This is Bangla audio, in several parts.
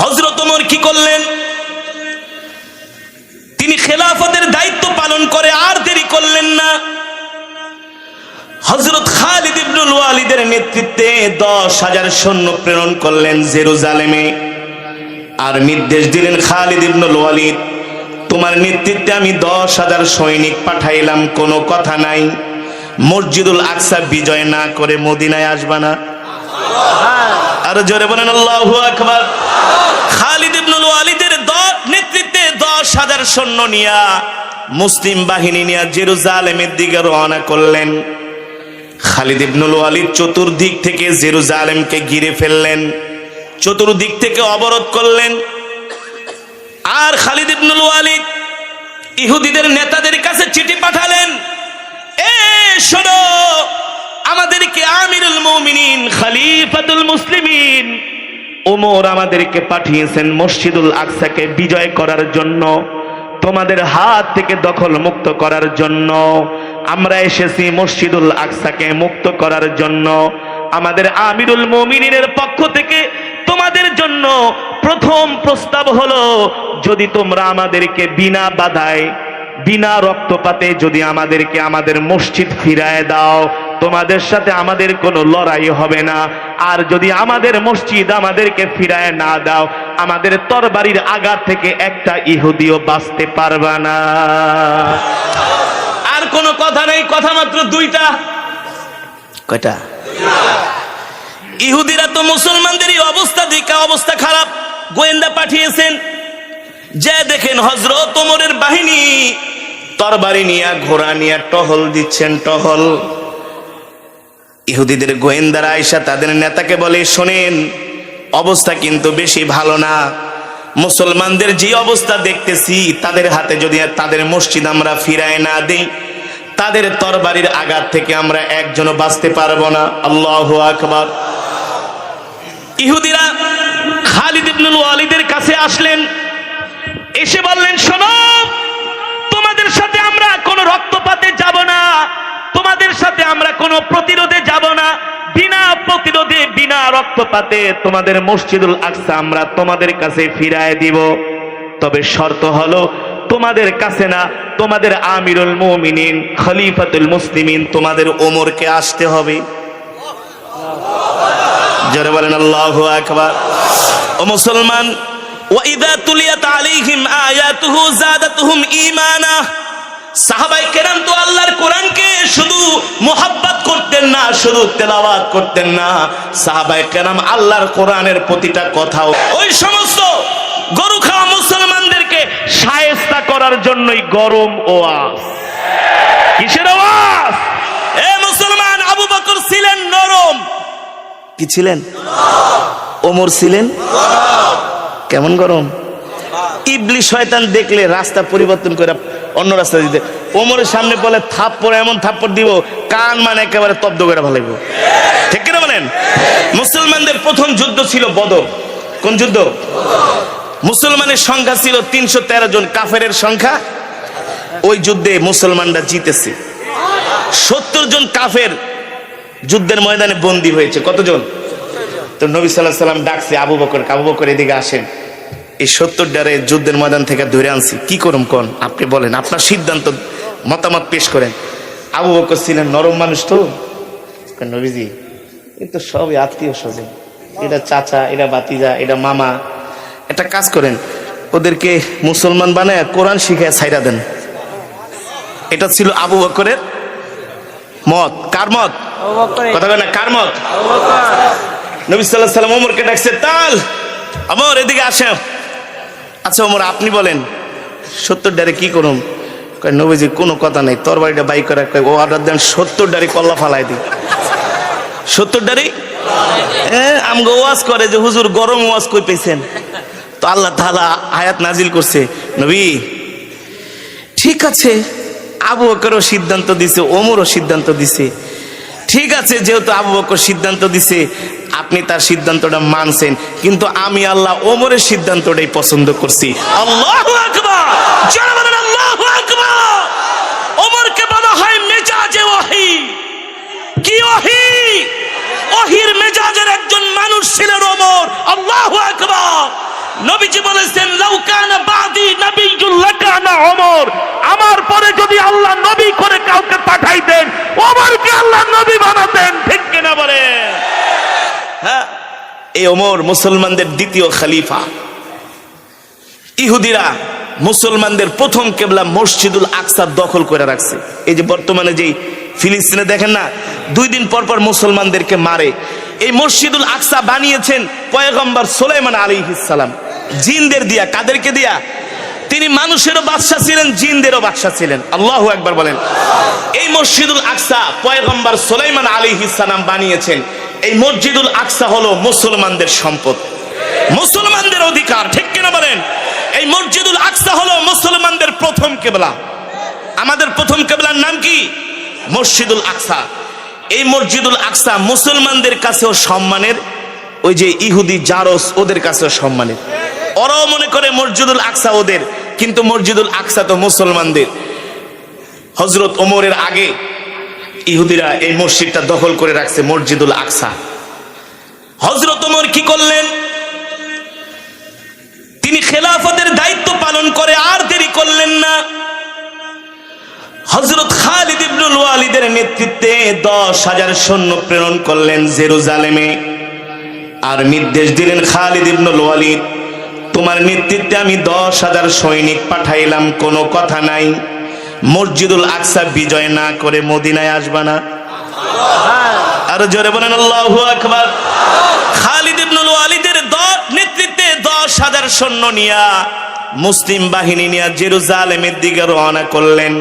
হযরত ওমর কি করলেন? তিনি খেলাফতের দায়িত্ব পালন করে আর দেরি করলেন না। হযরত খালিদ ইবনুল ওয়ালিদের নেতৃত্বে 10,000 সৈন্য প্রেরণ করলেন জেরুজালেমে। আর নির্দেশ দিলেন, খালিদ ইবনুল ওয়ালিদ, তোমার নেতৃত্বে আমি 10,000 সৈনিক পাঠাইলাম, কোনো কথা নাই, মসজিদুল আকসা বিজয় না করে মদিনায় আসবা না। আর জোরে বলেন আল্লাহু আকবার। খালিদ ইবনুল ওয়ালিদের নেতৃত্বে 10,000 সৈন্য নিয়া, মুসলিম বাহিনী নিয়ে জেরুজালেমের দিকে রওনা করলেন। খালিদ ইবনুল ওয়ালিদ চতুর্দিক থেকে জেরুজালেমকে ঘিরে ফেললেন, চতুর্দিক থেকে অবরোধ করলেন। আর খালিদ ইবনুল ওয়ালিদ ইহুদিদের নেতাদের কাছে চিঠি পাঠালেন, এ শোনো, আমাদেরকে আমিরুল মুমিনিন খলিফাতুল মুসলিমিন ওমর আমাদেরকে পাঠিয়েছেন মসজিদুল আকসাকে বিজয় করার জন্য, তোমাদের হাত থেকে দখল মুক্ত করার জন্য। আমরা এসেছি মসজিদুল আকসাকে মুক্ত করার জন্য। আমাদের আমিরুল মুমিনিনের পক্ষ থেকে তোমাদের জন্য প্রথম প্রস্তাব হলো, যদি তোমরা আমাদেরকে বিনা বাধায়, বিনা রক্তপাতে যদি আমাদেরকে আমাদের মসজিদ ফিরায় দাও, তোমাদের সাথে আমাদের কোনো লড়াই হবে না। আর যদি আমাদের মসজিদ আমাদেরকে ফিরায় না দাও, আমাদের তরবারির আঘাত থেকে একটা ইহুদিও বাঁচতে পারবে না। আর কোনো কথা নেই, কথা মাত্র দুইটা। কয়টা? ইহুদিরা তো মুসলমানদেরই অবস্থা দেখে অবস্থা খারাপ, গোয়েন্দা পাঠিয়েছেন, যে দেখেন হযরত ওমরের বাহিনী তরবারি নিয়ে ঘোড়া নিয়ে টহল দিচ্ছেন, টহল। ইহুদিদের গোয়েন্দারা আয়েশা তাদের নেতাকে বলে, শোনেন, অবস্থা কিন্তু বেশি ভালো না, মুসলমানদের যে অবস্থা দেখতেছি, তাদের হাতে যদি তাদের মসজিদ আমরা ফিরায় না দেই, তাদের তরবারির আঘাত থেকে আমরা একজনও বাঁচতে পারবো না। আল্লাহু আকবার। ইহুদিরা খালিদ ইবনুল ওয়ালিদের কাছে আসলেন, এসে বললেন, শোনো, তোমাদের সাথে আমরা কোনো রক্তপাতে যাব না, তোমাদের সাথে আমরা কোনো প্রতিরোধে যাব না, বিনা প্রতিরোধে বিনা রক্তপাতে তোমাদের মসজিদুল আকসা আমরা তোমাদের কাছে ফিরায় দিব। তবে শর্ত হলো, তোমাদের কাছে না, তোমাদের আমিরুল মুমিনিন খলিফাতুল মুসলিমিন তোমাদের ওমরকে আসতে হবে। জোরে বলেন আল্লাহু আকবার। ও মুসলমান, ওয়াইদা তুলিয়াত আলাইহিম আয়াতুহু যাদাতুহুম ঈমানা। সাহাবায়ে কেরাম তো আল্লাহর কোরআনকে শুধু মুহাব্বত করতেন না, শুধু তেলাওয়াত করতেন না, সাহাবায়ে কেরাম আল্লাহর কোরআনের প্রতিটা কথাও ওই সমস্ত গরু খাওয়া মুসলমানদেরকে শায়েস্তা করার জন্যই গরম ওয়াজ। কিসের ওয়াজ? এ মুসলমান, আবু বকর ছিলেন নরম। কি ছিলেন? ওমর ছিলেন কেমন গরম? ইবলিস শয়তান দেখলে রাস্তা পরিবর্তন করে অন্য রাস্তা দিতে, ওমরের সামনে বলে থাপ্পড়, এমন থাপ্পড় দিব কান মানে একেবারে তব্দ করে ফেলাইব। ঠিক কিনা বলেন? মুসলমানদের প্রথম যুদ্ধ ছিল বদর। কোন যুদ্ধ? মুসলমানের সংখ্যা ছিল 313 জন, কাফেরের সংখ্যা, ওই যুদ্ধে মুসলমানরা জিতেছে। 70 জন কাফের যুদ্ধের ময়দানে বন্দী হয়েছে। কতজন? তো নবী সাল্লাল্লাহু আলাইহি ওয়াসাল্লাম ডাকছে আবু বকর, আবু বকর এদিকে আসেন, এই 70 ডারে যুদ্ধের ময়দান থেকে ধরে আনছি, কি করুম কোন, আপনি বলেন, আপনার সিদ্ধান্ত মতামত পেশ করেন। আবু বকর ছিলেন নরম মানুষ, তো নবীজি এই তো সবই আত্মীয় স্বজন, এটা চাচা, এটা ভাতিজা, এটা মামা, একটা কাজ করেন, ওদেরকে মুসলমান বানায় কোরআন শিখায় ছাইরা দেন। এটা ছিল আবু বকরের মত। কার মত? কথা বলে না, কার মত? নবী সাল্লাল্লাহু আলাইহি ওয়াসাল্লাম ওমরকে ডাকছে, তাল ওমর এদিকে আসে। আচ্ছা ওমর, আপনি বলেন 70 ডারে কি করুন? কয় নবীজি কোনো কথা নাই, তরবারিটা বাই করে ও অর্ডার দেন 70 ডারে কল্লা ফালাই দিই। 70 ডারে আমগো ওয়াজ করে যে হুজুর গরম ওয়াজ কই পেয়েছেন? তো আল্লাহ তাআলা আয়াত নাজিল করছে, নবী ঠিক আছে, আবু বকরও সিদ্ধান্ত দিছে, ওমরও সিদ্ধান্ত দিছে, ঠিক আছে, যেহেতু আবু বকর সিদ্ধান্ত দিছে, আপনি তার সিদ্ধান্তটা মানছেন, কিন্তু আমি আল্লাহ ওমরের সিদ্ধান্তটাই পছন্দ করছি। আল্লাহু আকবার। যারা বলেন আল্লাহু আকবার। ওমরকে বলা হয় মেজাজে ওহী। কি ওহী? ওহীর মেজাজের একজন মানুষ ছিলেন ওমর। আল্লাহু আকবার। নবীজি বলেছেন লাউ কানা বাদি নাবিয়্যুল লাকানা ওমর, আমার পরে যদি আল্লাহ নবী করে কাউকে পাঠাইতেন ওমরকে আল্লাহ নবী বানাতেন। ঠিক কিনা বলেন? হ্যাঁ, এই ওমর মুসলমানদের দ্বিতীয় খলিফা। ইহুদিরা মুসলমানদের প্রথম কেবলা মসজিদুল আকসা দখল করে রাখছে। এই যে বর্তমানে যেই ফিলিস্তিনে দেখেন না, 2 দিন পর পর মুসলমানদেরকে মারে। এই মসজিদুল আকসা বানিয়েছেন পয়গম্বর সুলাইমান আলাইহিস সালাম জিনদের দিয়া। কাদেরকে দিয়া? তিনি মানুষেরও বাদশা ছিলেন, জিনদেরও বাদশা ছিলেন। আল্লাহু আকবার বলেন। এই মসজিদুল আকসা পয়গম্বর সুলাইমান আলাইহিস সালাম বানিয়েছেন। এই মসজিদুল আকসা হলো মুসলমানদের সম্পদ, মুসলমানদের অধিকার। ঠিক কিনা বলেন? এই মসজিদুল আকসা হলো মুসলমানদের প্রথম কিবলা। আমাদের প্রথম কিবলার নাম কি? মসজিদুল আকসা। এই মসজিদুল আকসা মুসলমানদের কাছেও সম্মানের, ওই যে ইহুদি জারস ওদের কাছেও সম্মানের। ওরাও মনে করে মসজিদুল আকসা ওদের, কিন্তু মসজিদুল আকসা তো মুসলমানদের। হযরত ওমরের আগে ইহুদিরা এই মসজিদটা দখল করে রাখছে, মসজিদুল আকসা। হযরত ওমর কি করলেন? তিনি খেলাফতের দায়িত্ব পালন করে আর দেরি করলেন না। হযরত খালিদ ইবনুল ওয়ালিদের নেতৃত্বে 10,000 সৈন্য প্রেরণ করলেন জেরুজালেমে। আর নির্দেশ দিলেন, খালিদ ইবনুল ওয়ালিদ, তোমার নেতৃত্বে আমি 10,000 সৈনিক পাঠাইলাম, কোনো কথা নাই, মসজিদুল আকসা বিজয় না করে মদিনায় আসবা না। আর জোরে বলেন আল্লাহু আকবার। খালিদ ইবনুল ওয়ালিদের নেতৃত্বে 10,000 সৈন্য নিয়া, মুসলিম বাহিনী নিয়ে জেরুজালেমের দিকে রওনা করলেন।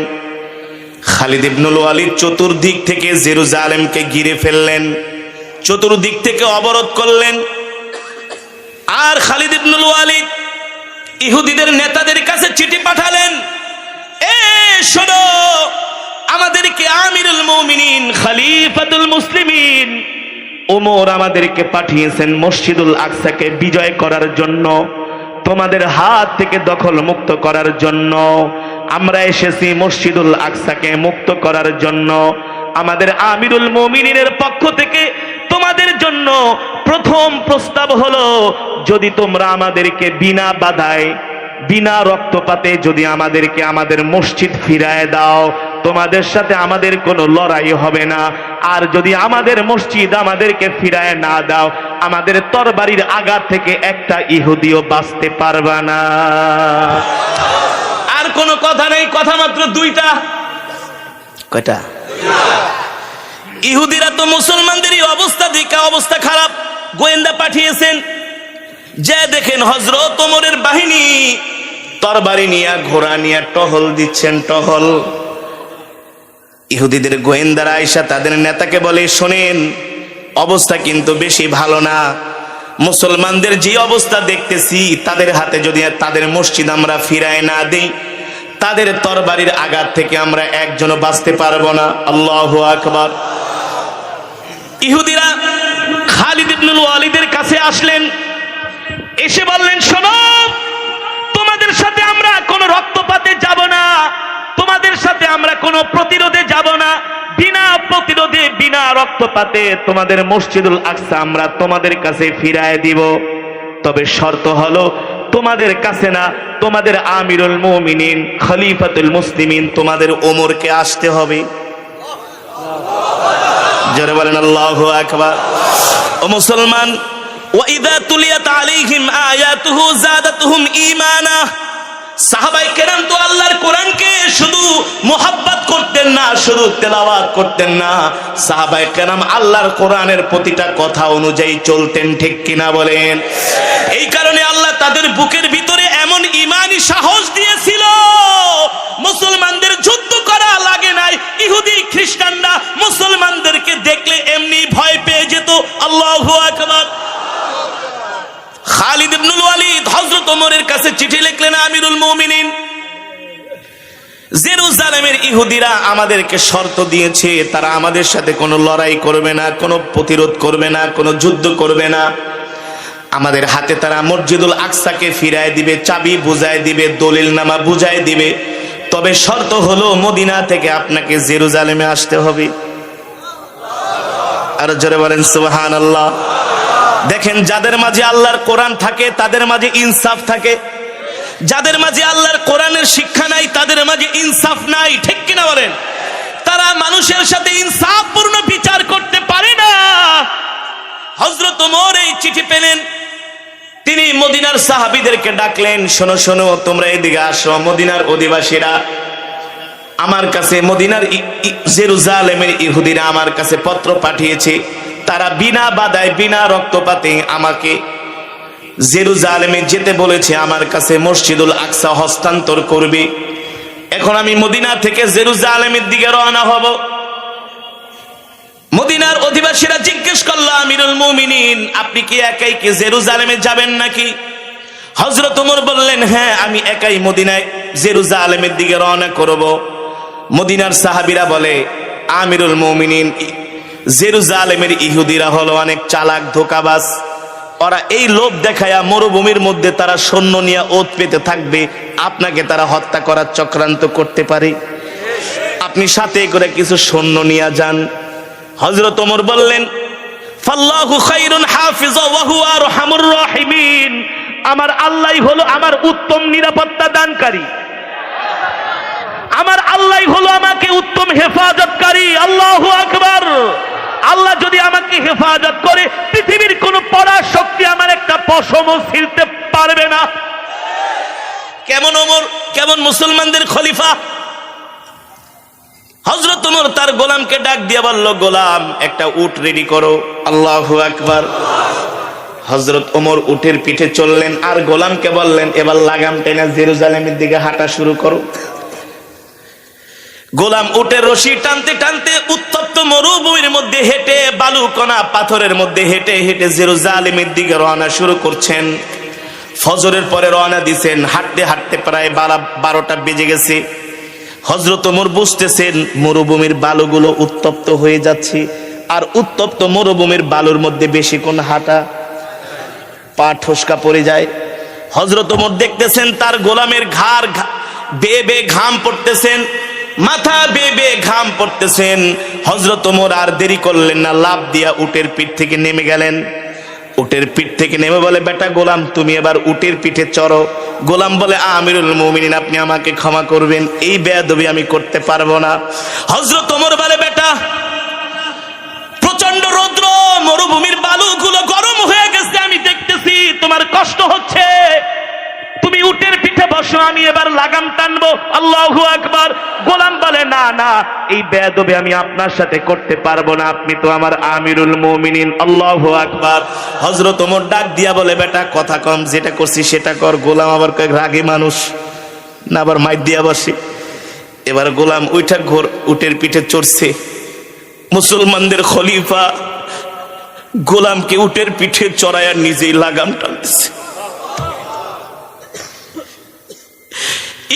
খালিদ ইবনুল ওয়ালিদ চতুর্দিক থেকে জেরুজালেমকে ঘিরে ফেললেন, চতুর্দিক থেকে অবরোধ করলেন। আর খালিদ ইবনুল ওয়ালিদ ইহুদিদের নেতাদের কাছে চিঠি পাঠালেন, এ শোনো, আমাদেরকে আমিরুল মুমিনিন খলিফাতুল মুসলিমিন ওমর আমাদেরকে পাঠিয়েছেন মসজিদুল আকসাকে বিজয় করার জন্য, তোমাদের হাত থেকে দখল মুক্ত করার জন্য। আমরা এসেছি মসজিদুল আকসাকে মুক্ত করার জন্য। আমাদের আমিরুল মুমিনিনের পক্ষ থেকে তোমাদের জন্য প্রথম প্রস্তাব হলো, যদি তোমরা আমাদেরকে বিনা বাধায় বিনা রক্তপাতে যদি আমাদেরকে আমাদের মসজিদ ফিরায় দাও, তোমাদের সাথে আমাদের কোনো লড়াই হবে না। আর যদি আমাদের মসজিদ আমাদেরকে ফিরায় না দাও, আমাদের তরবারির আঘাত থেকে একটা ইহুদিও বাঁচতে পারবে না। আর কোনো কথা নেই, কথা মাত্র 2টা। কয়টা? ইহুদিরা তো মুসলমানদেরই অবস্থা দেখে অবস্থা খারাপ, গোয়েন্দা পাঠিয়েছেন, যে দেখেন হযরত ওমরের বাহিনী তরবারি নিয়ে ঘোড়া নিয়ে টহল দিচ্ছেন, টহল। ইহুদিদের গোয়েন্দারা আয়েশা তাদের নেতাকে বলে, শোনেন, অবস্থা কিন্তু বেশি ভালো না। মুসলমানদের যে অবস্থা দেখতেছি, তাদের হাতে যদি তাদের মসজিদ আমরা ফিরায় না দেই, তাদের তরবারির আঘাত থেকে আমরা একজনও বাঁচতে পারবো না। আল্লাহু আকবার। ইহুদিরা খালিদ ইবনুল ওয়ালিদের কাছে আসলেন, এসে বললেন, শোনো, তোমাদের সাথে আমরা কোনো রক্তপাতে যাব না, তোমাদের সাথে আমরা কোনো প্রতিরোধে যাব না, বিনা প্রতিরোধে বিনা রক্তপাতে তোমাদের মসজিদুল আকসা আমরা তোমাদের কাছে ফিরায় দিব। তবে শর্ত হলো, তোমাদের কাছে না, তোমাদের আমিরুল মুমিনিন খলিফাতুল মুসলিমিন তোমাদের ওমরকে আসতে হবে। জোরে বলেন আল্লাহু আকবার। ও মুসলমান, ওয়াইদা তুলিয়াত আলাইহিম আয়াতুহু যাদাতুহুম ঈমানা। সাহাবায়ে কেরাম তো আল্লাহর কোরআনকে শুধু মুহাব্বত করতেন না, শুধু তেলাওয়াত করতেন না, সাহাবায়ে কেরাম আল্লাহর কোরআনের প্রতিটা কথা অনুযায়ী চলতেন। ঠিক কিনা বলেন? এই কারণে আল্লাহ তাদের বুকের ভিতরে এমন ঈমানি সাহস দিয়েছিল, মুসলমানদের যুদ্ধ করা লাগে নাই। ইহুদি খ্রিস্টানরা মুসলমানদেরকে দেখলে এমনি ভয় পেয়ে যেত। আল্লাহু আকবার। খালিদ ইবনুল ওয়ালিদ হযরত ওমরের কাছে চিঠি লিখলেন, আমিরুল মুমিনিন, জেরুজালেমের ইহুদিরা আমাদেরকে শর্ত দিয়েছে, তারা আমাদের সাথে কোনো লড়াই করবে না, কোনো প্রতিরোধ করবে না, কোনো যুদ্ধ করবে না। আমাদের হাতে তারা মসজিদুল আকসাকে ফিরায় দিবে, চাবি বুঝায় দিবে, দলিলনামা বুঝায় দিবে। তবে শর্ত হলো, মদিনা থেকে আপনাকে জেরুজালেমে আসতে হবে। আর জোরে বলেন সুবহানাল্লাহ। দেখেন, যাদের মাঝে আল্লাহর কোরআন থাকে তাদের মাঝে ইনসাফ থাকে, যাদের মাঝে আল্লাহর কোরআনের শিক্ষা নাই তাদের মাঝে ইনসাফ নাই। ঠিক কিনা বলেন? তারা মানুষের সাথে ইনসাফপূর্ণ বিচার করতে পারে না। হযরত ওমর এই চিঠি পেলেন, তিনি মদিনার সাহাবীদেরকে ডাকলেন, শোনো শোনো, তোমরা এদিকে আসো। মদিনার অধিবাসীরা আমার কাছে, মদিনার জেরুজালেমের ইহুদিরা আমার কাছে পত্র পাঠিয়েছে। তারা বিনা বাধায় বিনা রক্তপাতে আমাকে জেরুজালেমে যেতে বলেছে, আমার কাছে মসজিদুল আকসা হস্তান্তর করবে। এখন আমি মদিনা থেকে জেরুজালেমের দিকে রওনা হব। মদিনার অধিবাসীরা জিজ্ঞেস করল, আমিরুল মুমিনিন, আপনি কি একাই কি জেরুজালেমে যাবেন নাকি? হযরত ওমর বললেন, হ্যাঁ, আমি একাই মদিনায় জেরুজালেমের দিকে রওনা করব। মদিনার সাহাবীরা বলে, আমিরুল মুমিনিন, জেরুজালেমের ইহুদিরা হলো অনেক চালাক ধোঁকাবাজ। ওরা এই লোভ দেখায়া মরুভূমির মধ্যে তারা সৈন্য নিয়ে ওত পেতে থাকবে, আপনাকে তারা হত্যা করার চক্রান্ত করতে পারে। আপনি সাথে করে কিছু সৈন্য নিয়ে যান। হযরত ওমর বললেন, ফাল্লাহু খায়রুন হাফিজা ওয়া হুয়া আরহামুর রাহিমিন, আমার আল্লাহই হলো আমার উত্তম নিরাপত্তা দানকারী, আমার আল্লাহই হলো আমাকে উত্তম হেফাজতকারী। আল্লাহু আকবার। আল্লাহ যদি আমাকে হেফাজত করে, পৃথিবীর কোন পরার শক্তি আমার একটা পশমও ছিঁড়তে পারবে না। কেমন ওমর, কেমন মুসলমানদের খলিফা! হযরত ওমর তার গোলামকে ডাক দিয়ে বলল, গোলাম, একটা উট রেডি করো। আল্লাহু আকবার। হযরত ওমর উটের পিঠে চললেন আর গোলামকে বললেন, এবার লাগাম টেনে জেরুজালেমের দিকে হাঁটা শুরু করো। গোলাম উটের রশি টানতে টানতে উত্তপ্ত মরুভূমির মধ্যে হেঁটে, বালুকণা পাথরের মধ্যে হেঁটে হেঁটে জেরুজালেমের দিকে রওনা শুরু করছেন। ফজরের পরে রওনা দিছেন। হাঁটতে হাঁটতে প্রায় 12টা বেজে গেছে। হযরত ওমর বুঝতেছেন মরুভূমির বালুগুলো উত্তপ্ত হয়ে যাচ্ছে, আর উত্তপ্ত মরুভূমির বালুর মধ্যে বেশিক্ষণ হাঁটা, পা ঠসকা পড়ে যায়। হযরত ওমর দেখতেছেন তার গোলামের ঘাড় বেয়ে বেয়ে ঘাম পড়তেছেন, মাথা বেয়ে বেয়ে ঘাম পড়তেছেন। হযরত ওমর আর দেরি করলেন না, লাফ দিয়া উটের পিঠ থেকে নেমে গেলেন। উটের পিঠ থেকে নেমে বলে, বেটা গোলাম, তুমি এবার উটের পিঠে চড়ো। গোলাম বলে, আমিরুল মুমিনিন, আপনি আমাকে ক্ষমা করবেন, এই বেয়াদবি আমি করতে পারবো না। হযরত ওমর বলে, বেটা, প্রচন্ড রৌদ্র, মরুভূমির বালুগুলো গরম হয়ে গেছে, আমি দেখতেছি তোমার কষ্ট হচ্ছে, তুমি উটের পিঠে বসো, আমি এবার লাগাম টানবো। আল্লাহু আকবার। গোলাম বলে, না না, এই বেয়াদবি আমি আপনার সাথে করতে পারবো না, আপনি তো আমার আমিরুল মুমিনিন। আল্লাহু আকবার। হযরত ওমর ডাক দিয়া বলে, বেটা কথা কম, যেটা করছি সেটা কর। গোলাম আবার রাগী মানুষ না, আবার মাইর দিয়া বসে। এবার গোলাম ওইটা ঘোর উটের পিঠে চড়ছে। মুসলমানদের খলিফা গোলামকে উটের পিঠে চড়াইয়া নিজেই লাগাম টানতেছে।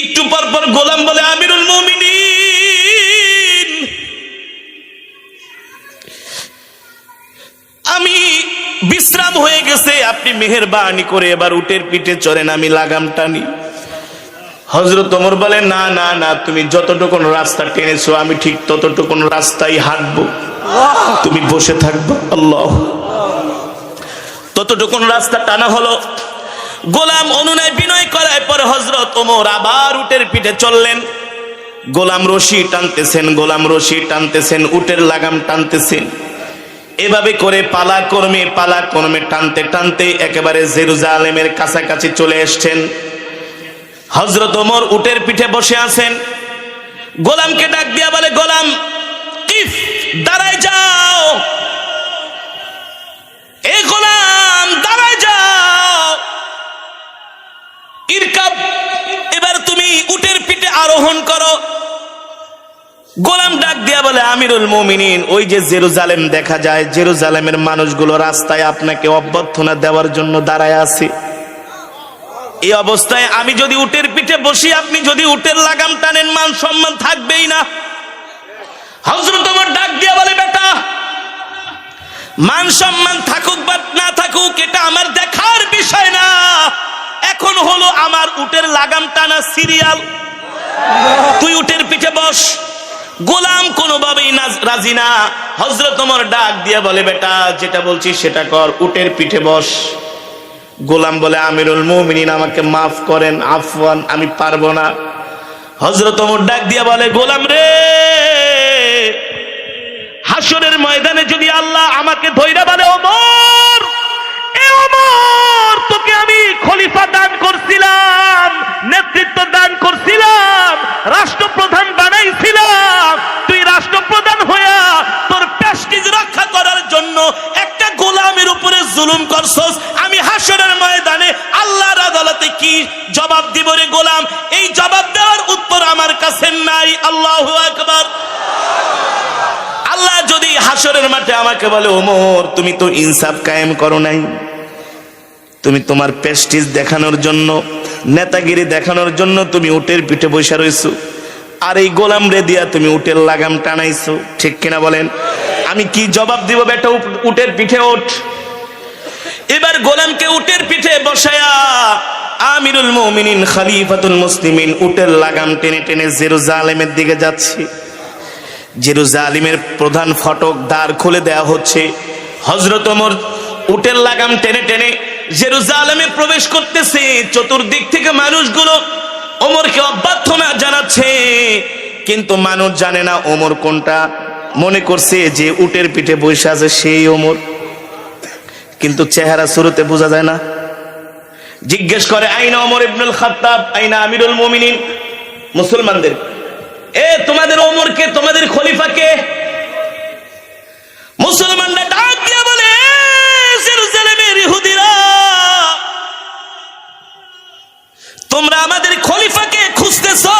একটু পর পর গোলাম বলে, আমিরুল মুমিনিন, আমি বিশ্রাম হয়ে গেছে, আপনি মেহেরবানি করে এবার উটের পিঠে চড়েন, আমি লাগাম টানি। হযরত ওমর বলে, না না না, তুমি যতটুকু রাস্তা টেনেছো আমি ঠিক ততটুকু রাস্তায় হাঁটবো, তুমি বসে থাকবো। আল্লাহ। ততটুকু রাস্তা টানা হলো। গোলাম অনুনয় বিনয় করায় পরে হযরত ওমর আবার উটের পিঠে চললেন। গোলাম রশি টানতেছেন, গোলাম রশি টানতেছেন, উটের লাগাম টানতেছেন। এভাবে করে পালাক্রমে টানতে টানতে একেবারে জেরুজালেমের কাছাকাছি চলে এসেছেন। হযরত ওমর উটের পিঠে বসে আছেন। গোলামকে ডাক দিয়া বলে, গোলাম, কিফ, দাঁড়ায় যাও। এ গোলাম, দাঁড়ায় যাও। ইরকাব, এবার তুমি উটের পিঠে আরোহণ করো। গোলাম ডাক দিয়া বলে, আমিরুল মুমিনিন, ওই যে জেরুজালেম দেখা যায়, জেরুজালেমের মানুষগুলো রাস্তায় আপনাকে অভ্যর্থনা দেওয়ার জন্য দাঁড়ায় আছে। এই অবস্থায় আমি যদি উটের পিঠে বসি, আপনি যদি উটের লাগাম টানেন, মান সম্মান থাকবেই না। হযরত ওমর ডাক দিয়া বলে, বেটা, মান সম্মান থাকুক বা না থাকুক এটা আমার দেখার বিষয় না, এখন হলো আমার উটের লাগাম টানা সিরিয়াল। তুই উটের পিঠে বস। গোলাম কোনোভাবেই রাজি না। হযরত ওমর ডাক দিয়ে বলে, বেটা যেটা বলছিস সেটা কর, উটের পিঠে বস। গোলাম বলে, আমিরুল মুমিনিন আমাকে মাফ করেন, আফওয়ান, আমি পারবো না। হযরত ওমর ডাক দিয়ে বলে, গোলাম রে, হাসরের ময়দানে যদি আল্লাহ আমাকে ধইরা বলে, ওমর, এ ওমর, তোকে আমি খলিফা দান করছিলাম, নেতৃত্ব দান করছিলাম, রাষ্ট্রপ্রধান বানাইছিলাম, তুই রাষ্ট্রপ্রধান হইয়া তোর প্রেস্টিজ রক্ষা করার জন্য একটা গোলামের উপরে জুলুম করছস, আমি হাসরের ময়দানে আল্লাহর আদালতে কি জবাব দিব রে গোলাম? এই জবাব দেওয়ার উত্তর আমার কাছে নাই। আল্লাহু আকবার। আল্লাহ যদি হাসরের মাঠে আমাকে বলে, ওমর, তুমি তো ইনসাফ কায়েম করো নাই, তুমি তোমার প্রেস্টিজ দেখানোর জন্য, নেতাগিরি দেখানোর জন্য তুমি উটের পিঠে বসে রইছো, আর এই গোলাম রে দিয়া তুমি উটের লাগাম টানাইছো, ঠিক কিনা বলেন? আমি কি জবাব দিব? বেটা উটের পিঠে ওঠ। এবার গোলামকে উটের পিঠে বসায়া আমিরুল মুমিনিন খলিফাতুল মুসলিমিন উটের লাগাম টেনে টেনে জেরুজালেমের দিকে যাচ্ছে। জেরুজালেমের প্রধান ফটক দ্বার খুলে দেয়া হচ্ছে। হযরত ওমর উটের লাগাম টেনে টেনে জেরুজালেমে প্রবেশ করতেছে। চতুর্দিক থেকে মানুষগুলো ওমরকে অভ্যর্থনা জানাচ্ছে, কিন্তু মানুষ জানে না ওমর কোনটা। মনে করছে যে উটের পিঠে বসে আছে সেই ওমর, কিন্তু চেহারা শুরুতে বোঝা যায় না। জিজ্ঞেস করে, আইনা ওমর ইবনুল খাত্তাব, আইনা আমিরুল মুমিনিন। মুসলমানদের, এ তোমাদের ওমরকে, তোমাদের খলিফাকে? মুসলমানরা ডাক দিয়ে বলে, জেরুজালেমের ইহুদিরা, তোমরা আমাদের খলিফাকে খুঁজতেছো?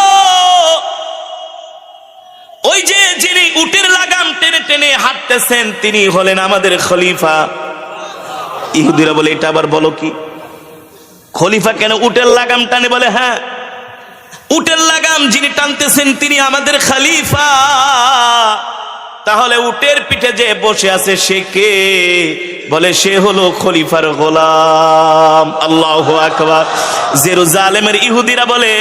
ওই যে যিনি উটের লাগাম টেনে টেনে হাঁটতেছেন তিনি হলেন আমাদের খলিফা। ইহুদিরা বলে, এটা আবার বলো কি? খলিফা কেন উটের লাগাম টানে? বলে, হ্যাঁ, উটের লাগাম যিনি টানতেছেন তিনি আমাদের খলিফা। তাহলে উটের পিঠে যে বসে আছে সে কে? বলে, সে হলো খলিফার গোলাম। আল্লাহু আকবার। জেরুজালেমের ইহুদিরা বলে,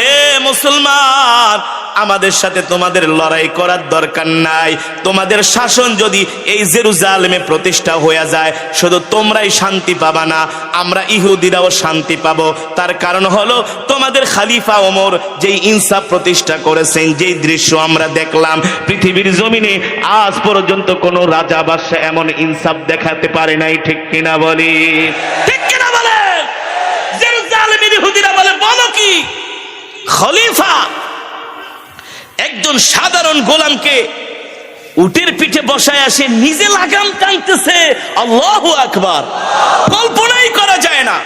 মুসলমান, আমাদের সাথে তোমাদের লড়াই করার দরকার নাই। তোমাদের শাসন যদি এই জেরুজালেমে প্রতিষ্ঠা হয়ে যায়, শুধু তোমরাই শান্তি পাবা না, আমরা ইহুদিরাও শান্তি পাবো। তার কারণ হলো তোমাদের খলিফা ওমর যেই ইনসাফ প্রতিষ্ঠা করেছেন, যেই দৃশ্য আমরা দেখলাম, পৃথিবীর জমিনে আজ পর্যন্ত কোনো রাজা বাদশা এমন ইনসাফ দেখাতে পারে নাই। ঠিক কিনা বলি? ঠিক কিনা বলে? জেরুজালেমের ইহুদিরা বলে, বলো কি? খলিফা একজন সাধারণ গোলামকে উটের পিঠে বসায় আসে নিজে লাগাম টানতেছে। আল্লাহু আকবার। কল্পনাই করা যায় না।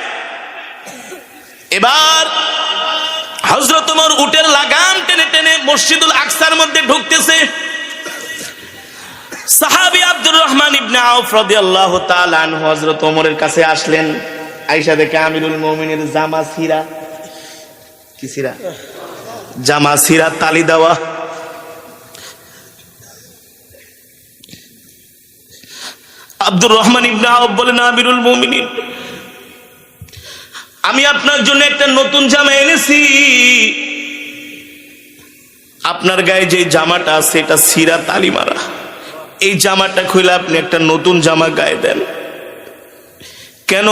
এবার হযরত ওমর উটের লাগাম টেনে টেনে মসজিদুল আকসার মধ্যে ঢুকতেছে। সাহাবী আব্দুর রহমান ইবনে আউফ রাদিয়াল্লাহু তাআলা আনহু হযরত ওমরের কাছে আসলেন। আয়েশা দেখে আমিরুল মুমিনের জামা ছিঁড়া। কি ছিঁড়া? জামা ছিঁড়া, তালি দেওয়া। আব্দুর রহমান ইবনে আউফ বলেন, আমিরুল মুমিনিন, আমি আপনার জন্য একটা নতুন জামা এনেছি। আপনার গায়ে যে জামাটা আছে এটা ছিঁড়া, তালি মারা। এই জামাটা খুলে আপনি একটা নতুন জামা গায়ে দেন। কেন?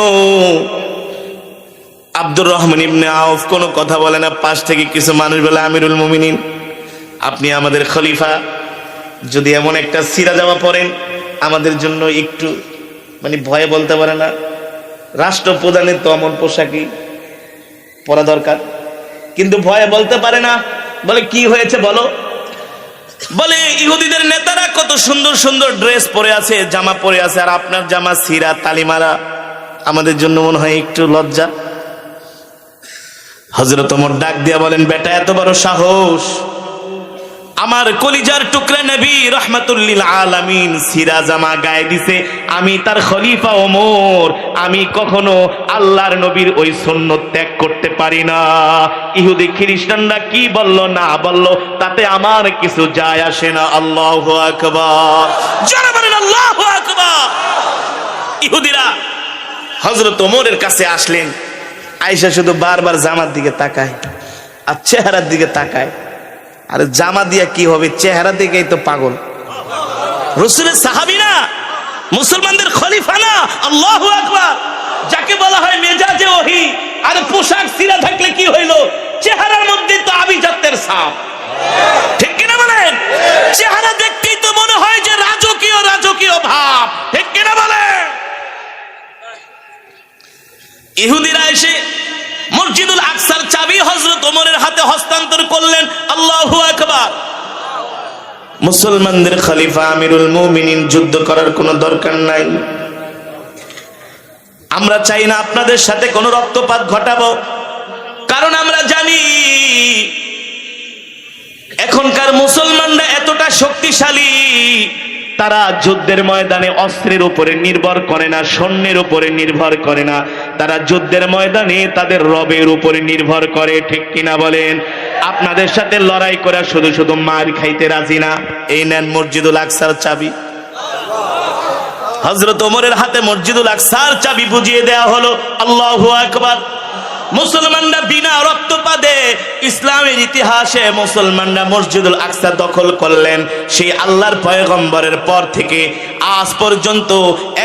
আব্দুর রহমান ইবনে আউফ কোনো কথা বলে না। পাশ থেকে কিছু মানুষ বলে, আমিরুল মুমিনিন, আপনি আমাদের খলিফা, যদি এমন একটা ছিঁড়া জামা পরেন আমাদের জন্য একটু ভয়ে বলতে পারে না? রাষ্ট্রপ্রধানের তো এমন পোশাকই পরা দরকার, কিন্তু ভয়ে বলতে পারে না। বলে, কি হয়েছে বলো? বলে, ইহুদিদের নেতারা কত সুন্দর সুন্দর ড্রেস পরে আছে, জামা পরে আছে, আর আপনার জামা ছিঁড়া, তালি মারা, আমাদের জন্য মনে হয় একটু লজ্জা। হযরত ওমর ডাক দিয়া বলেন, বেটা এত বড় সাহস! আমার কলিজার টুকরা নবী রাহমাতুল লিল আলামিন ছিঁড়া জামা গায়ে দিছে, আমি তার খলিফা ওমর, আমি কখনো আল্লাহর নবীর ওই সুন্নত ত্যাগ করতে পারি না। ইহুদি খ্রিস্টানরা কি বলল না বলল তাতে আমার কিছু যায় আসে না। আল্লাহু আকবার। যারা বলেন আল্লাহু আকবার। ইহুদিরা হযরত ওমরের কাছে আসলেন। আয়েশা শুধু বারবার জামার দিকে তাকায় আর চেহারার দিকে তাকায়, আরে জামা দিয়া কি হবে, চেহারা দেখেই তো পাগল। রাসূলের সাহাবী না, মুসলমানদের খলিফা না। আল্লাহু আকবার। যাকে বলা হয় মেজাজে ওহী। আর পোশাক সিরা থাকলে কি হইল, চেহারার মধ্যে তো আভিজাত্যের ছাপ, ঠিক কিনা বলেন? চেহারা দেখতেই তো মনে হয় যে রাজকীয় রাজকীয় ভাব, ঠিক কিনা বলেন? ইহুদিরা এসে মসজিদুল আকসার চাবি হযরত ওমরের হাতে হস্তান্তর করলেন। আল্লাহু আকবার। মুসলমানদের খলিফা আমিরুল মুমিনিন যুদ্ধ করার কোনো দরকার নাই। আমরা চাই না আপনাদের সাথে কোনো রক্তপাত ঘটাবো, কারণ আমরা জানি এখনকার মুসলমানরা এতটা শক্তিশালী, তারা যুদ্ধের ময়দানে অস্ত্রের উপরে নির্ভর করে না, সৈন্যের উপরে নির্ভর করে না, তারা যুদ্ধের ময়দানে তাদের রবের উপরে নির্ভর করে, ঠিক কিনা বলেন? আপনাদের সাথে লড়াই করা শুধু শুধু মার খাইতে রাজি না। এই নেন মসজিদুল আকসার চাবি। হযরত ওমরের হাতে মসজিদুল আকসার চাবি বুঝিয়ে দেয়া হলো। আল্লাহু আকবার। মুসলমানরা বিনা রক্তপাতে ইসলামের ইতিহাসে মুসলমানরা মসজিদুল আকসা দখল করলেন। সেই আল্লাহর পয়গম্বরের পর থেকে আজ পর্যন্ত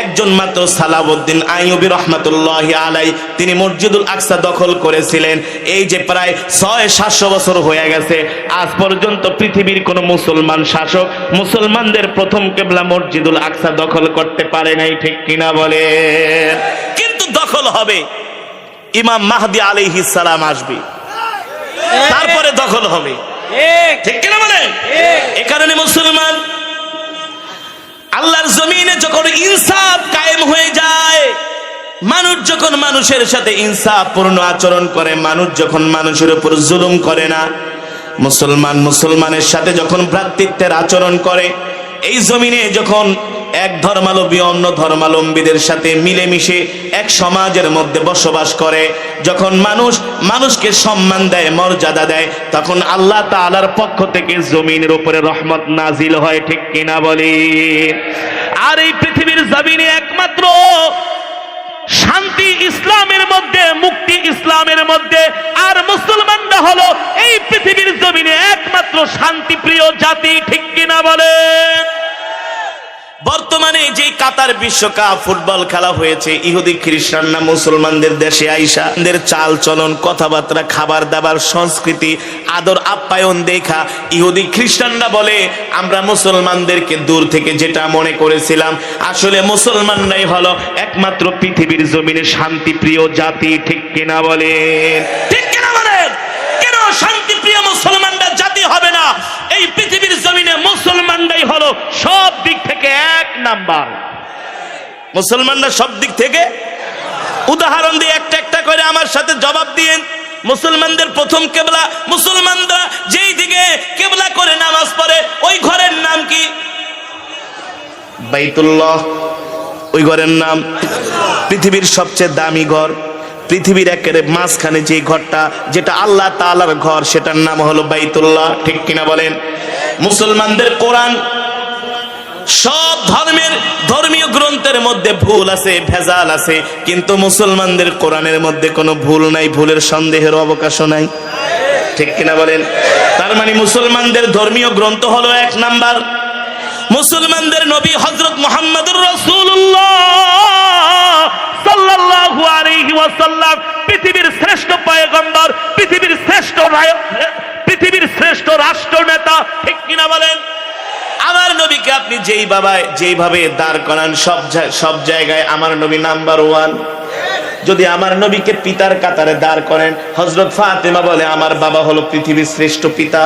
একজন মাত্র সালাউদ্দিন আইয়ুবী রাহমাতুল্লাহি আলাইহি তিনি মসজিদুল আকসা দখল করেছিলেন। এই যে প্রায় 600-700 বছর হয়ে গেছে, আজ পর্যন্ত পৃথিবীর কোন মুসলমান শাসক মুসলমানদের প্রথম কিবলা মসজিদুল আকসা দখল করতে পারে নাই, ঠিক কিনা বলেন? কিন্তু দখল হবে, ইমাম মাহদী আলাইহিস সালাম আসবে, তারপরে দখল হবে, ঠিক কিনা বলেন? এই কারণে মুসলমান আল্লাহর জমিনে যখন ইনসাফ কায়েম হয়ে যায়, মানুষ যখন মানুষের সাথে ইনসাফ পূর্ণ আচরণ করে, মানুষ যখন মানুষের উপর জুলুম করে না, মুসলমান মুসলমানের সাথে যখন ভ্রাতৃত্বের আচরণ করে, এই জমিনে যখন এক ধর্মাবলম্বী অন্য ধর্মাবলম্বীদের সাথে মিলেমিশে এক সমাজের মধ্যে বসবাস করে, যখন মানুষ মানুষকে সম্মান দেয়, মর্যাদা দেয়, তখন আল্লাহ তাআলার পক্ষ থেকে জমিনের উপরে রহমত নাজিল হয়, ঠিক কিনা বলি? আর এই পৃথিবীর জমিনে একমাত্র শান্তি ইসলামের মধ্যে, মুক্তি ইসলামের মধ্যে। আর মুসলমানরা হলো এই পৃথিবীর জমিনে একমাত্র শান্তিপ্রিয় জাতি, ঠিক কিনা বলেন? বর্তমানে যে কাতার বিশ্বকাপ ফুটবল খেলা হয়েছে, ইহুদি খ্রিস্টানরা মুসলমানদের দেশে আইসা এদের চাল চলন, কথাবার্তা, খাবার দাবার, সংস্কৃতি, আদর আপ্যায়ন দেখা ইহুদি খ্রিস্টানরা বলে আমরা মুসলমানদেরকে দূর থেকে যেটা মনে করেছিলাম, আসলে মুসলমানরাই হলো একমাত্র পৃথিবীর জমিনে শান্তিপ্রিয় জাতি, ঠিক কিনা বলেন? ঠিক কিনা বলেন? কেন শান্তিপ্রিয় মুসলমানরা জাতি হবে না? এই পৃথিবীর জমিনে মুসলমানরাই হলো সব দিক থেকে এক নাম্বার। মুসলমানরা সব দিক থেকে, উদাহরণ দিয়ে একটা একটা করে আমার সাথে জবাব দিয়েন। মুসলমানদের প্রথম কিবলা, মুসলমানরা যেই দিকে কিবলা করে নামাজ পড়ে ওই ঘরের নাম কি? বাইতুল্লাহ। ওই ঘরের নাম পৃথিবীর সবচেয়ে দামি ঘর, পৃথিবীর একেবারে মাঝখানে যে ঘরটা, যেটা আল্লাহ তাআলার ঘর, সেটার নাম হলো বাইতুল্লাহ, ঠিক কিনা বলেন? মুসলমানদের কোরআন, সব ধর্মের ধর্মীয় গ্রন্থের মধ্যে ভুল আছে, ভেজাল আছে, কিন্তু মুসলমানদের কোরআনের মধ্যে কোনো ভুল নাই, ভুলের সন্দেহের অবকাশও নাই, ঠিক কিনা বলেন? তার মানে মুসলমানদের ধর্মীয় গ্রন্থ হলো এক নাম্বার। মুসলমানদের নবী হযরত মুহাম্মদুর রাসূলুল্লাহ সাল্লাল্লাহু আলাইহি ওয়াসাল্লাম পৃথিবীর শ্রেষ্ঠ পয়গম্বর, পৃথিবীর শ্রেষ্ঠ নায়ক, পৃথিবীর শ্রেষ্ঠ রাষ্ট্রনেতা, ঠিক কিনা বলেন? আমার নবীকে আপনি যেইভাবে দাঁড় করান, সব জায়গায় আমার নবী নাম্বার 1। যদি আমার নবীকে পিতার কাতারে দাঁড় করেন, হযরত ফাতেমা বলে আমার বাবা হলো পৃথিবীর শ্রেষ্ঠ পিতা।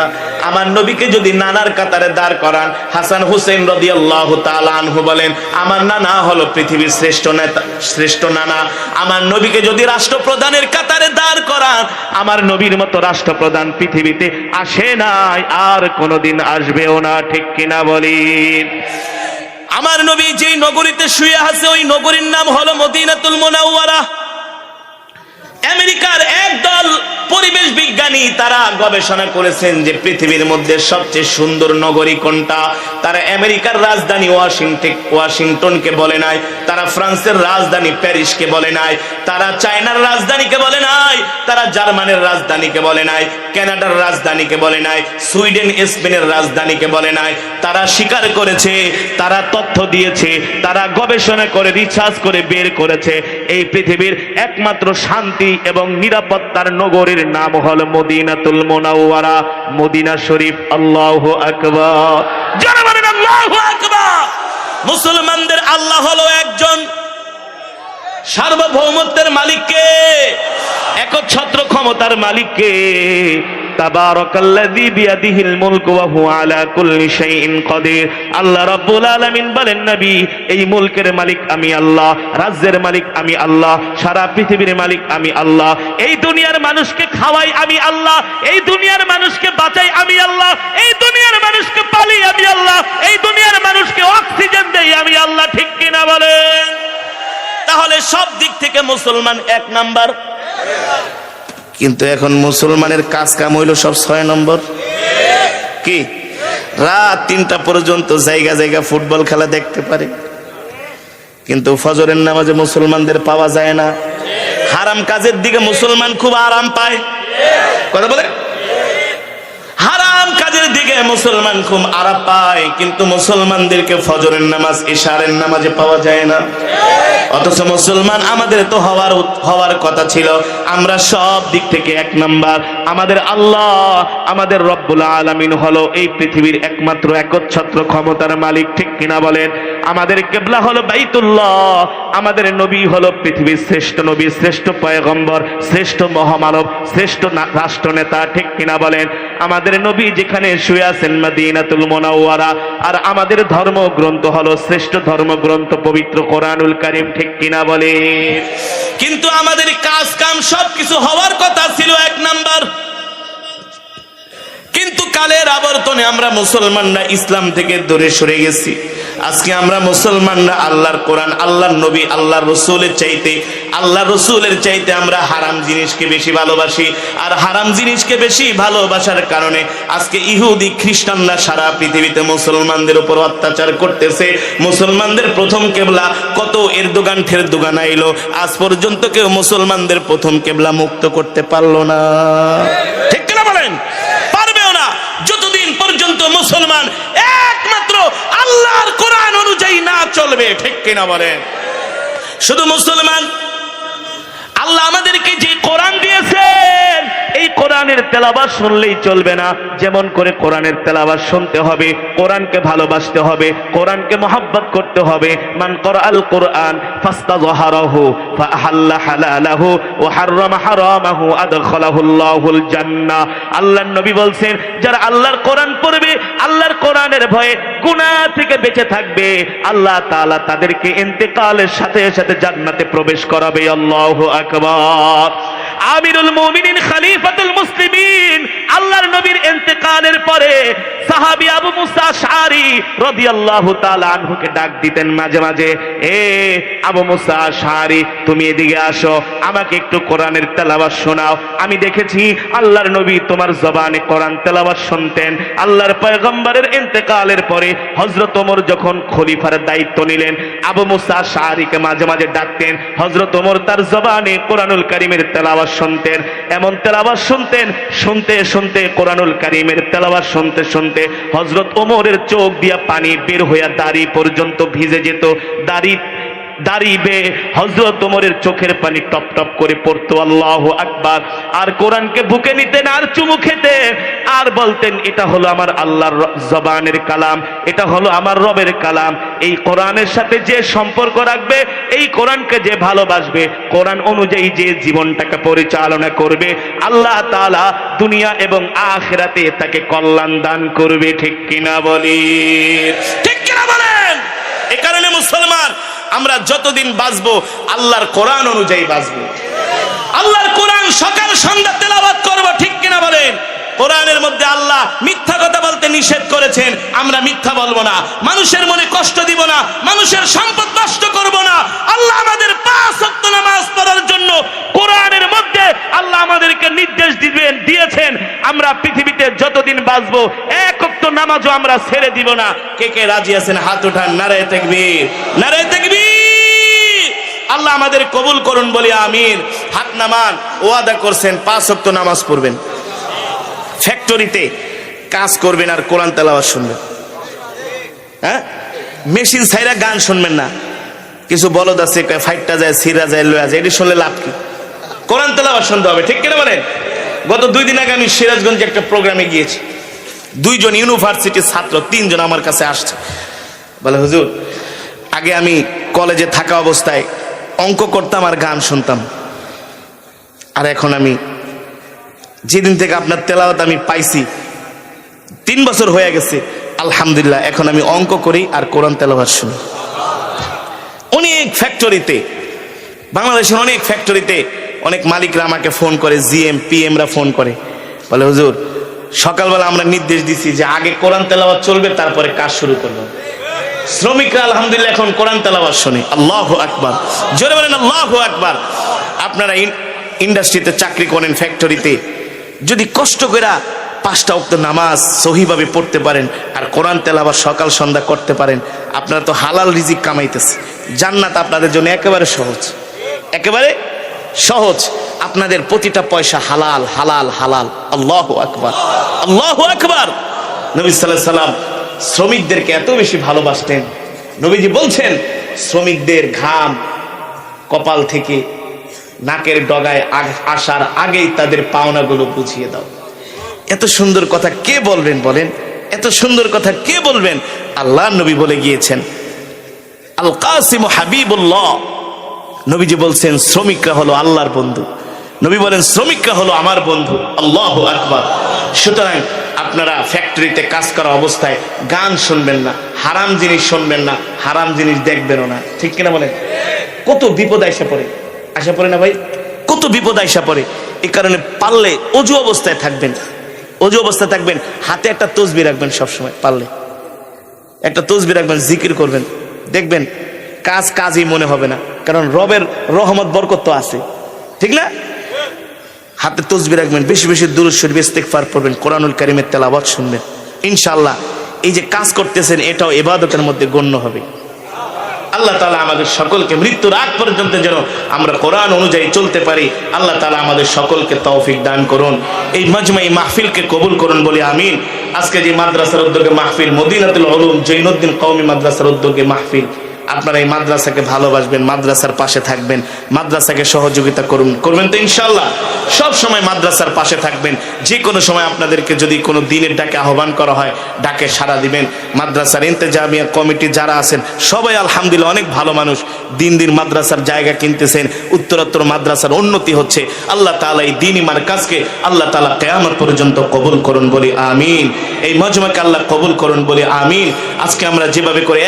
আমার নবীকে যদি নানার কাতারে দাঁড় করান, হাসান হুসেন রাদিয়াল্লাহু তাআলা আনহু বলেন আমার নানা হলো পৃথিবীর শ্রেষ্ঠ নেতা, শ্রেষ্ঠ নানা। আমার নবীকে যদি রাষ্ট্রপ্রধানের কাতারে দাঁড় করান, আমার নবীর মতো রাষ্ট্রপ্রধান পৃথিবীতে আসে নাই, আর কোনোদিন আসবেও না, ঠিক কিনা বলেন? আমার নবী যেই নগরীতে শুয়ে আছে ওই নগরীর নাম হলো মদিনাতুল মুনাওয়ারা। আমেরিকার একদল পরিবেশ বিজ্ঞানী তারা গবেষণা করেছেন যে পৃথিবীর মধ্যে সবচেয়ে সুন্দর নগরী কোনটা। তারা আমেরিকার রাজধানী ওয়াশিংটনকে বলে নাই, তারা ফ্রান্সের রাজধানী প্যারিসকে বলে নাই, তারা চায়নার রাজধানীকে বলে নাই, তারা জার্মানের রাজধানীকে বলে নাই, কানাডার রাজধানীকে বলে নাই, সুইডেন স্পেনের রাজধানীকে বলে নাই। তারা স্বীকার করেছে, তারা তথ্য দিয়েছে, তারা গবেষণা করে রিসার্চ করে বের করেছে এই পৃথিবীর একমাত্র শান্তি এবং নিরাপত্তার নগরীর নাম হলো মদিনাতুল মুনাওয়ারা, মদিনা শরীফ। আল্লাহু আকবার, যারা বলেন আল্লাহু আকবার। মুসলমানদের আল্লাহ হলো একজন, সার্বভৌমত্বের মালিককে, একচ্ছত্র ক্ষমতার মালিককে। তাবারাকাল্লাযী বিয়াদিহিল মুলকু ওয়া হুয়া আলা কুল্লি শাইইন কাদির। আল্লাহ রাব্বুল আলামিন বলেন, নবী, এই মুলকের মালিক আমি আল্লাহ, রাজ্যের মালিক আমি আল্লাহ, সারা পৃথিবীর মালিক আমি আল্লাহ, এই দুনিয়ার মানুষকে খাওয়াই আমি আল্লাহ, এই দুনিয়ার মানুষকে বাঁচাই আমি আল্লাহ, এই দুনিয়ার মানুষকে পালি আমি আল্লাহ, এই দুনিয়ার মানুষকে অক্সিজেন দেই আমি আল্লাহ। ঠিক কিনা বলেন? তাহলে সব দিক থেকে মুসলমান এক নাম্বার। কিন্তু এখন মুসলমানের কাজ কাম হইল সব 6 নম্বর। কি রাত 3টা পর্যন্ত জায়গা জায়গা ফুটবল খেলা দেখতে পারে, কিন্তু ফজরের নামাজে মুসলমানদের পাওয়া যায় না। হারাম কাজের দিকে মুসলমান খুব আরাম পায়। কথা বলে, হারাম কাজের দিকে মুসলমান খুব আরাম পায়, কিন্তু মুসলমানদেরকে ফজরের নামাজ ইশারের নামাজে পাওয়া যায় না। অথচ মুসলমান আমাদের তো হওয়ার কথা ছিল। আমরা সব দিক থেকে এক নাম্বার। আমাদের আল্লাহ, আমাদের রব্বুল আলামিন হলো এই পৃথিবীর একমাত্র একচ্ছত্র ক্ষমতার মালিক। ঠিক কিনা বলেন? আমাদের কিবলা হলো বাইতুল্লাহ, আমাদের নবী হলো পৃথিবীর শ্রেষ্ঠ নবী, শ্রেষ্ঠ পয়গম্বর, শ্রেষ্ঠ মহামানব, শ্রেষ্ঠ রাষ্ট্রনেতা। ঠিক কিনা বলেন? আমাদের নবী যেখানে শুয়ে আছেন মদিনাতুল মুনাওয়ারা, আর আমাদের ধর্মগ্রন্থ হলো শ্রেষ্ঠ ধর্মগ্রন্থ পবিত্র কোরআনুল কারীম। ঠিক কিনা বলে? কিন্তু আমাদের কাজ কাম সবকিছু হওয়ার কথা ছিল এক নাম্বার, কিন্তু কালের আবর্তনে আমরা মুসলমানরা ইসলাম থেকে দূরে সরে গেছি। আজকে আমরা মুসলমানরা আল্লাহর কোরআন, আল্লাহর নবী, আল্লাহর রসুলের চাইতে আমরা হারাম জিনিসকে বেশি ভালোবাসি। আর হারাম জিনিসকে বেশি ভালোবাসার কারণে আজকে ইহুদি খ্রিস্টানরা সারা পৃথিবীতে মুসলমানদের উপর অত্যাচার করতেছে। মুসলমানদের প্রথম কেবলা কত এরদোগান ঠেরদোগান আইলো, আজ পর্যন্ত কেউ মুসলমানদের প্রথম কেবলা মুক্ত করতে পারলো না। ঠিক কিনা বলেন? পারবেও না যতদিন পর্যন্ত মুসলমান একমাত্র আল্লাহর কোরআন অনুযায়ী না চলবে। ঠিক কিনা বলেন? শুধু মুসলমান, আল্লাহ আমাদেরকে যে কোরআন দিয়েছেন এই কোরআনের তেলাওয়াত শুনলেই চলবে না। যেমন করে কোরআনের তেলাওয়াত শুনতে হবে, কোরআনকে ভালোবাসতে হবে, কোরআনকে মহব্বত করতে হবে। মান ক্বরাআল কোরআন ফাস্তাযহারাহু ফাআহাল্লা হালালাহু ওয়া হাররামা হারামাহু আদখালাহুল্লাহুল জান্নাহ। আল্লাহর নবী বলছেন, যারা আল্লাহর কোরআন পড়বে, আল্লাহর কোরআনের ভয়ে গুনাহ থেকে বেঁচে থাকবে, আল্লাহ তাআলা তাদেরকে ইন্তেকালের সাথে সাথে জান্নাতে প্রবেশ করাবে। আল্লাহু আকবার। আমিরুল মুমিনিন খলিফাতুল মুসলিমিন আল্লাহর নবীর ইন্তেকালের পরে সাহাবী আবু মুসা আশআরী রাদিয়াল্লাহু তাআলা আনহুকে ডাক দিতেন মাঝে মাঝে, এ আবু মুসা আশআরী, তুমি এদিকে আসো, আমাকে একটু কোরআনের তেলাওয়াত শোনাও। আমি দেখেছি আল্লাহর নবী তোমার জবানে কোরআন তেলাওয়াত শুনতেন। আল্লাহর পয়গম্বরের ইন্তেকালের পরে হযরত ওমর যখন খলিফার দায়িত্ব নিলেন, আবু মুসা আশআরীকে মাঝে মাঝে ডাকতেন। হযরত ওমর তার জবানে কোরআনুল কারীমের তেলাওয়াত শুনতেন। এমন তেলাওয়াত শুনতেন, শুনতে শুনতে কোরআনুল কারীমের তেলাওয়াত শুনতে শুনতে হযরত ওমরের চোখ দিয়া পানি বের হইয়া দাড়ি পর্যন্ত ভিজে যেত। দাড়ি বেয়ে হযরত ওমরের চোখের পানি টপ টপ করে পড়তো। আল্লাহু আকবার। আর কোরআনকে বুকে নিতেন আর চুমু খেতেন আর বলতেন, এটা হলো আমার আল্লাহর জবানের কালাম, এটা হলো আমার রবের কালাম। এই কোরআনের সাথে যে সম্পর্ক রাখবে, এই কোরআনকে যে ভালোবাসবে, কোরআন অনুযায়ী যে জীবনটাকে পরিচালনা করবে, আল্লাহ তাআলা দুনিয়া এবং আখিরাতে তাকে কল্যাণ দান করবে। ঠিক কিনা বলি? ঠিক কিনা বলেন? এই কারণে মুসলমান আমরা যতদিন বাঁচবো আল্লাহর কোরআন অনুযায়ী বাঁচবো। আল্লাহর কোরআন সকাল সন্ধ্যা তেলাওয়াত করব। ঠিক কিনা বলেন? কোরআনের মধ্যে আল্লাহ মিথ্যা কথা বলতে নিষেধ করেছেন, আমরা মিথ্যা বলবো না, মানুষের মনে কষ্ট দিব না, মানুষের সম্পদ নষ্ট করব না। আল্লাহ আমাদের 5 ওয়াক্ত নামাজ পড়ার জন্য কোরআনের মধ্যে আল্লাহ আমাদেরকে নির্দেশ দিয়েছেন। বাঁচবো, এক ওয়াক্ত নামাজও আমরা ছেড়ে দিব না। কে কে রাজি আছেন হাত উঠান, নারায়ে তাকবীর, নারায়ে তাকবীর। আল্লাহ আমাদের কবুল করুন বলি আমিন। হাত নামান, ওয়াদা করছেন 5 ওয়াক্ত নামাজ পড়বেন, ফ্যাক্টরিতে কাজ করবেন আর কোরআন তেলাওয়াত শুনবেন। হ্যাঁ, মেশিন ছাইরা গান শুনবেন না। কিছু বলদ আছে ফাইটটা যায়, সিরা যায়, লয়া যায়, এটি শুনলে লাভ কি? কোরআন তেলাওয়াত শুনতে হবে, ঠিক কিনা বলেন? গত 2 দিন আগে আমি সিরাজগঞ্জে একটা প্রোগ্রামে গিয়েছি। 2 জন ইউনিভার্সিটির ছাত্র, 3 জন আমার কাছে আসছে, বলে হুজুর আগে আমি কলেজে থাকা অবস্থায় অঙ্ক করতাম আর গান শুনতাম, আর এখন আমি যেদিন থেকে আপনার তেলাওয়াত আমি পাইছি 3 বছর হয়ে গেছে, আলহামদুলিল্লাহ এখন আমি অঙ্ক করি আর কোরআন তেলাওয়াত শুনি। অনেক ফ্যাক্টরিতে, বাংলাদেশের অনেক ফ্যাক্টরিতে অনেক মালিকরা আমাকে ফোন করে, জিএম পিএমরা ফোন করে, বলে হুজুর সকালবেলা আমরা নির্দেশ দিছি যে আগে কোরআন তেলাওয়াত চলবে, তারপরে কাজ শুরু করবো। শ্রমিকরা আলহামদুলিল্লাহ এখন কোরআন তেলাওয়াত শুনে। আল্লাহু আকবার, জোরে বলেন আল্লাহু আকবার। আপনারা ইন্ডাস্ট্রিতে চাকরি করেন, ফ্যাক্টরিতে, যদি কষ্ট করে 5টা ওয়াক্ত নামাজ সহিভাবে পড়তে পারেন আর কোরআন তেলাওয়াত সকাল সন্ধ্যা করতে পারেন, আপনারা তো হালাল রিজিক কামাইতেছে। জান্নাত আপনাদের জন্য একেবারে সহজ, একেবারে সহজ। আপনাদের প্রতিটা পয়সা হালাল হালাল হালাল। আল্লাহু আকবার, আল্লাহু আকবার। নবী সাল্লাল্লাহু আলাইহি সাল্লাম শ্রমিকদেরকে এত বেশি ভালোবাসতেন, নবীজি বলছেন শ্রমিকদের ঘাম কপাল থেকে নাকের ডগায় আসার আগেই তাদের পাওনাগুলো বুঝিয়ে দাও। এত সুন্দর কথা কে বলবেন বলেন? এত সুন্দর কথা কে বলবেন? আল্লাহ নবী বলে গিয়েছেন, আল কাসিম হাবিবুল্লাহ। নবীজি বলছেন শ্রমিকরা হলো আল্লাহর বন্ধু। নবী বলেন শ্রমিকরা হলো আমার বন্ধু। আল্লাহু আকবার। সুতরাং আপনারা ফ্যাক্টরিতে কাজ করা অবস্থায় গান শুনবেন না, হারাম জিনিস শুনবেন না, হারাম জিনিস দেখবেনও না, ঠিক কিনা বলেন? কত বিপদ আইসা পড়ে না ভাই, কত বিপদ আইসা পড়ে। এই কারণে পারলে অজু অবস্থায় থাকবেন, অজু অবস্থায় থাকবেন, হাতে একটা তসবিহ রাখবেন সবসময়, পারলে একটা তসবিহ রাখবেন, জিকির করবেন, দেখবেন কাজই মনে হবে না, কারণ রবের রহমত বরকত তো আছে, ঠিক না? হাতে তসবিহ রাখবেন, বেশি বেশি দুরূদ শরীফ ইস্তিগফার পড়বেন, কোরআনুল কারীমের তেলাওয়াত শুনবেন। ইনশাআল্লাহ এই যে কাজ করতেছেন এটাও ইবাদতের মধ্যে গণ্য হবে। আল্লাহ তাআলা আমাদের সকলকে মৃত্যুর আগ পর্যন্ত যেন আমরা কোরআন অনুযায়ী চলতে পারি, আল্লাহ তাআলা আমাদের সকলকে তৌফিক দান করুন। এই মাজমাই মাহফিলকে কবুল করুন বলি আমিন। আজকে যে মাদ্রাসার উদ্যোগে মাহফিল, মদিনাতুল উলুম জৈনুদ্দিন কওমি মাদ্রাসার উদ্যোগে মাহফিল, আপনারা এই মাদ্রাসাকে ভালোবাসবেন, মাদ্রাসার পাশে থাকবেন, মাদ্রাসাকে সহযোগিতা করবেন তো ইনশাআল্লাহ। সব সময় মাদ্রাসার পাশে থাকবেন। যে কোনো সময় আপনাদেরকে যদি কোনো দিনের ডাকে আহ্বান করা হয়, ডাকে সাড়া দিবেন। মাদ্রাসার ইন্তেজামিয়া কমিটি যারা আছেন সবাই আলহামদুলিল্লাহ অনেক ভালো মানুষ, দিন দিন মাদ্রাসার জায়গা কিনতেছেন, উত্তরোত্তর মাদ্রাসার উন্নতি হচ্ছে। আল্লাহ তাআলা এই দ্বীনি মারকাজকে আল্লাহ তাআলা কিয়ামত পর্যন্ত কবুল করুন বলি আমিন। এই মজমাকে আল্লাহ কবুল করুন বলি আমিন। আজকে আমরা যেভাবে করে